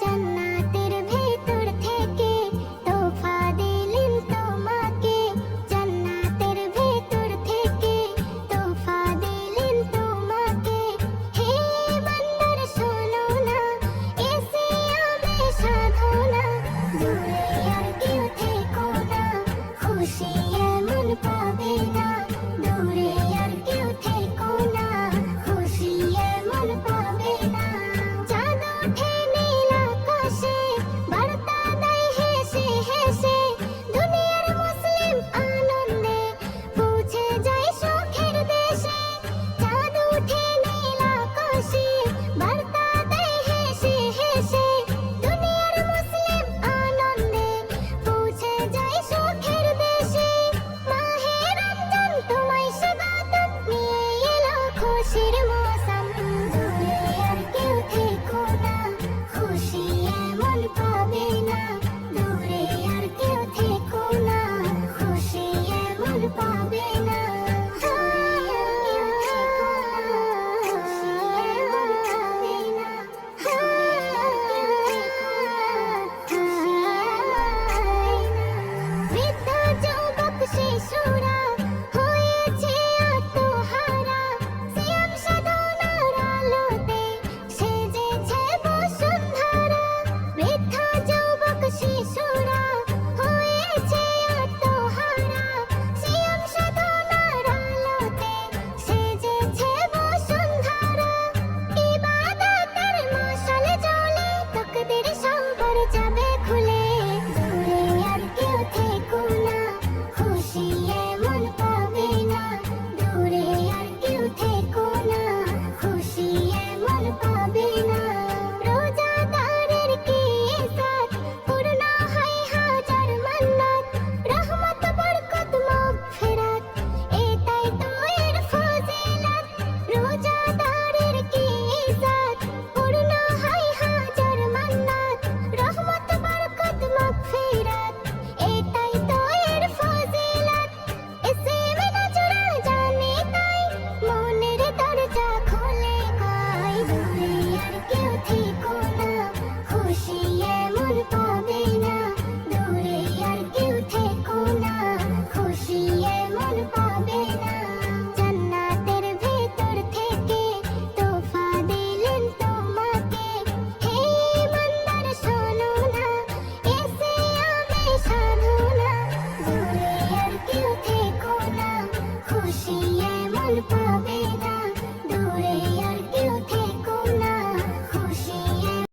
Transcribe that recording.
জান্নাতের ভেতর থেকে তোফা দিলেন তোমাকে, জান্নাতের ভেতর থেকে তোফা দিলেন তোমাকে। হে বান্দার শোনো না, এ সিয়ামে সাধনা, দূরে আর কেউ থেকো না, খুশি এমন পাবে না। দূরে আর কেউ থেকো না, খুশি এমন পাবে না। চাঁদ ওঠে নীল আকাশে, বার্তা দেয় হেসে হেসে, দুনিয়ার মুসলিম আনন্দে পৌঁছে যায় সুখের দেশে। চাঁদ ওঠে নীল আকাশে, বার্তা দেয় হেসে হেসে, দুনিয়ার মুসলিম আনন্দে পৌঁছে যায় সুখের দেশে। মাহে রমজান তোমায় স্বাগতম নিয়ে এলো খুশির মৌসুম, দূরে আর কেউ থেকো না, খুশি এমন পাবে না। দূরে আর কেউ থেকো না, খুশি এমন পাবে না। বৃদ্ধ যুবক শিশুরা হয়েছে আত্মহারা, সিয়াম সাধনার আলোতে সেজেছে বসুন্ধরা। বৃদ্ধ যুবক শিশুরা হয়েছে আত্মহারা, সিয়াম সাধনার আলোতে সেজেছে বসুন্ধরা। ইবাদতের মশাল জ্বলে, তাকদীর সবার যাবে খুলে। দূরে আর কেউ থেকো না, খুশি এমন পাবে না। দূরে আর কেউ থেকো না, খুশি এমন পাবে না। রোজাদারের কি ইজ্জত, পূর্ণ হয় হাজার মান্নাত, রহমত বরকত মাগফিরাত, এটাই তো এর ফজিলত। রোজাদারের কি ইজ্জত, পূর্ণ হয় হাজার মান্নাত, রহমত বরকত মাগফিরাত, এটাই তো এর ফজিলত। ইসমে নজরা জানে তাই, মনের দরজা খোলে গায়। দূরে আর কেউ থেকো না, খুশি এমন পাবে না। দূরে আর কেউ থেকো না, খুশি এমন পাবে না। জান্নাতের ভেতর থেকে তোফা দিলেন তোমাকে, হে বান্দার শোনো না, এ সিয়ামে সাধনা, দূরে আর কেউ থেকো না, খুশি এমন পাবে না।